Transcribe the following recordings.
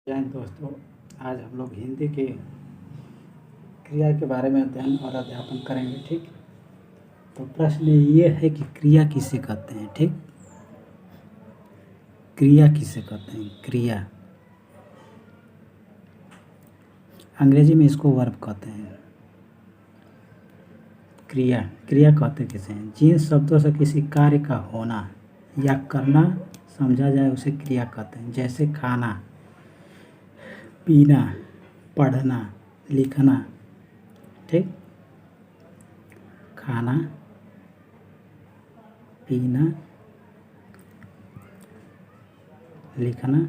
जय हिंद दोस्तों। आज हम लोग हिंदी के क्रिया के बारे में अध्ययन और अध्यापन करेंगे। ठीक, तो प्रश्न ये है कि क्रिया किसे कहते हैं। ठीक, क्रिया किसे कहते हैं। क्रिया अंग्रेजी में इसको वर्ब कहते हैं। क्रिया क्रिया कहते किसे हैं। जिन शब्दों से किसी कार्य का होना या करना समझा जाए उसे क्रिया कहते हैं। जैसे खाना, पीना, पढ़ना, लिखना। ठीक, खाना, पीना, लिखना,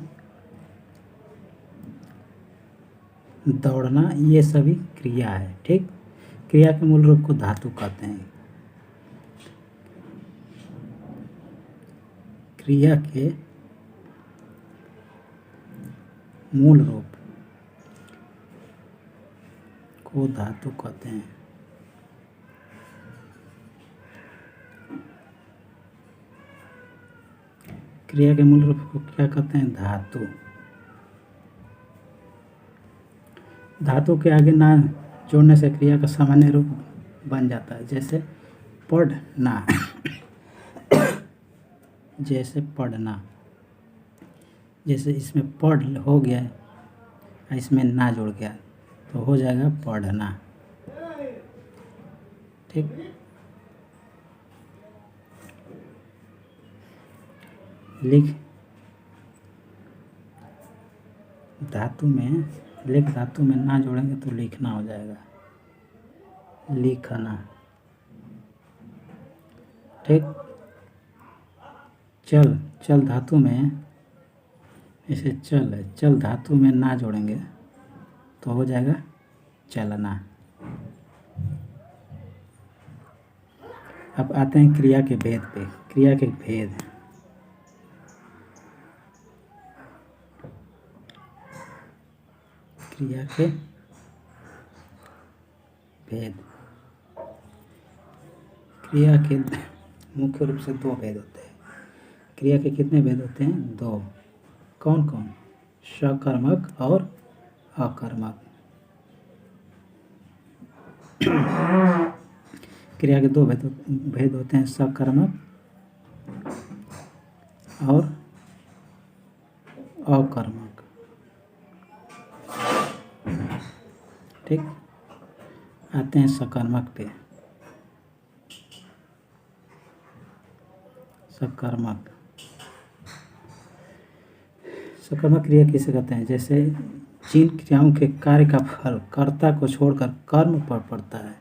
दौड़ना, ये सभी क्रिया है। ठीक, क्रिया के मूल रूप को धातु कहते हैं। क्रिया के मूल रूप को धातु कहते हैं। क्रिया के मूल रूप को क्या कहते हैं। धातु। धातु के आगे ना जोड़ने से क्रिया का सामान्य रूप बन जाता है। जैसे पढ़ना जैसे पढ़ना, जैसे इसमें पढ़ हो गया है, इसमें ना जुड़ गया तो हो जाएगा पढ़ना। ठीक, लिख धातु में ना जोड़ेंगे तो लिखना हो जाएगा, लिखना। ठीक, चल धातु में, इसे चल है, चल धातु में ना जोड़ेंगे तो हो जाएगा चलना। अब आते हैं क्रिया के भेद पे। क्रिया के भेद, क्रिया के भेद। क्रिया के मुख्य रूप से दो भेद होते हैं। क्रिया के कितने भेद होते हैं। दो। कौन कौन। सकर्मक और अकर्मक। क्रिया के दो भेद होते हैं, सकर्मक और अकर्मक। ठीक, आते हैं सकर्मक पे। सकर्मक क्रिया किसे कहते हैं। जैसे जिन क्रियाओं के कार्य का फल कर्ता को छोड़कर कर्म पर पड़ता है।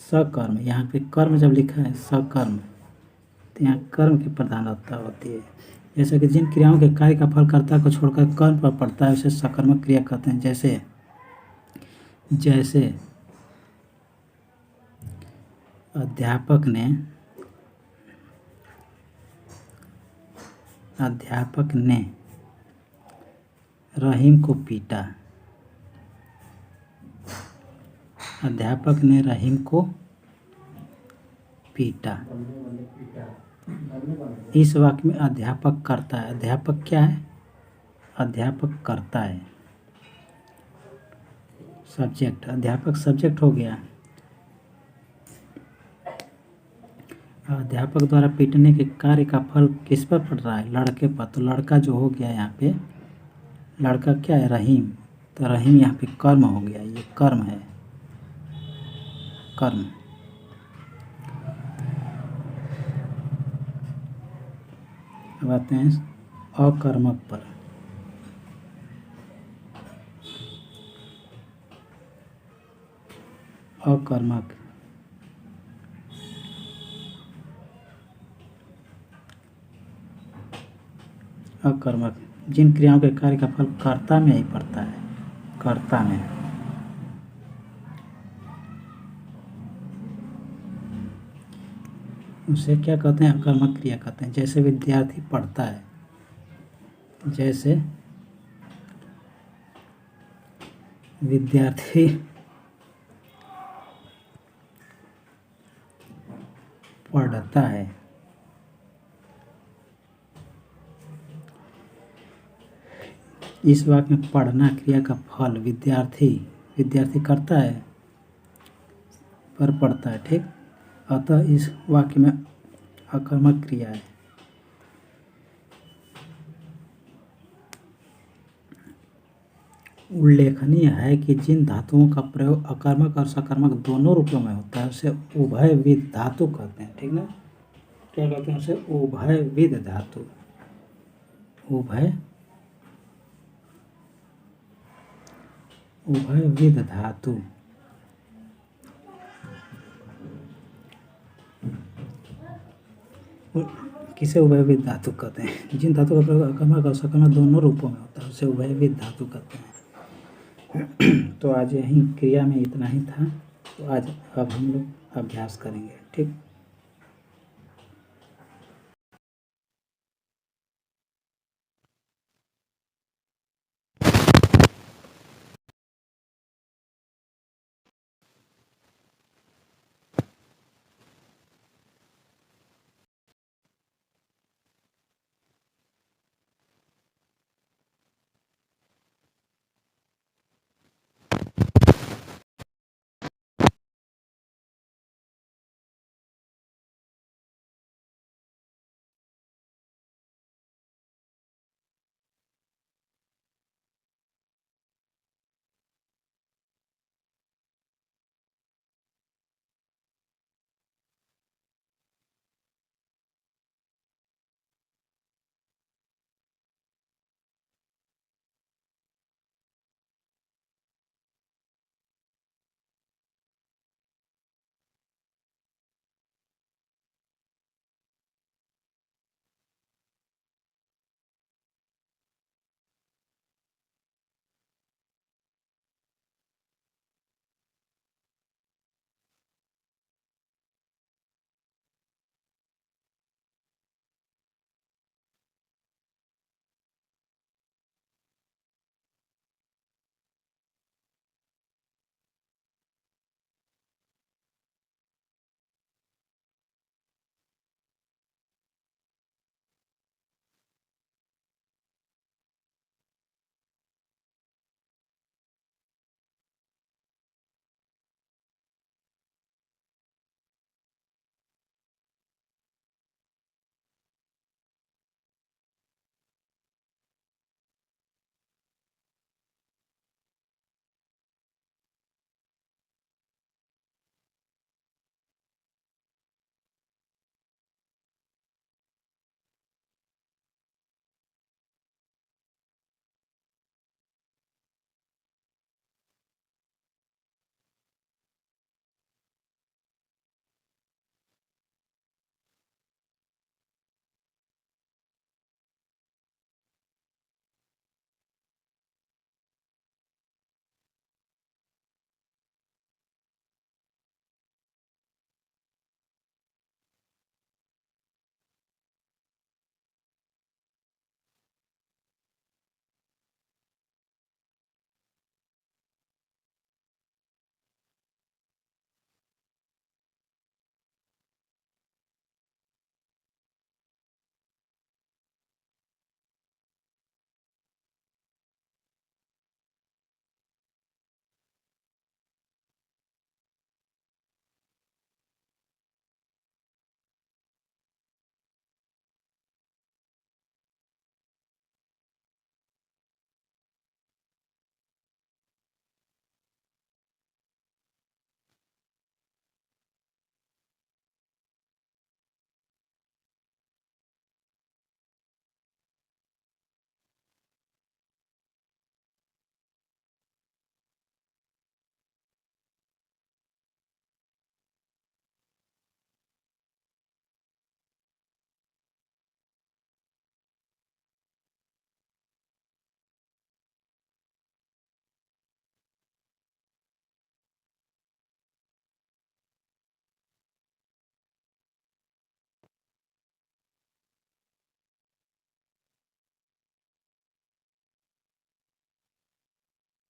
सकर्म, यहाँ पे कर्म जब लिखा है सकर्म तो यहाँ कर्म की प्रधानता होती है। जैसे कि जिन क्रियाओं के कार्य का फल कर्ता को छोड़कर कर्म पर पड़ता है उसे सकर्मक क्रिया कहते हैं। जैसे अध्यापक ने रहीम को पीटा। अध्यापक ने रहीम को पीटा। इस वाक्य में अध्यापक करता है। अध्यापक क्या है। अध्यापक करता है। सब्जेक्ट, अध्यापक सब्जेक्ट हो गया। अध्यापक द्वारा पीटने के कार्य का फल किस पर पड़ रहा है। लड़के पर। तो लड़का जो हो गया यहाँ पे, लड़का क्या है, रहीम। तो रहीम यहाँ पे कर्म हो गया, ये कर्म है, कर्म। अब आते हैं अकर्मक पर। अकर्मक अकर्मक जिन क्रियाओं के कार्य का फल कर्ता में ही पड़ता है। कर्ता में। उसे क्या कहते हैं, अकर्मक क्रिया कहते हैं। जैसे विद्यार्थी पढ़ता है। जैसे विद्यार्थी पढ़ता है। इस वाक्य में पढ़ना क्रिया का फल विद्यार्थी करता है पर पढ़ता है, ठीक। अतः इस वाक्य में अकर्मक क्रिया है। उल्लेखनीय है कि जिन धातुओं का प्रयोग अकर्मक और सकर्मक दोनों रूपों में होता है उसे उभयविध धातु कहते हैं, ठीक ना। क्या कहते हैं उसे? उभयविध धातु। उभयविध धातु। किसे उभयविध धातु कहते हैं? जिन धातु का प्रयोग अकर्मक और सकर्मक दोनों रूपों में होता है उसे उभयविध धातु कहते हैं। तो आज यही क्रिया में इतना ही था। तो आज अब हम लोग अभ्यास करेंगे, ठीक।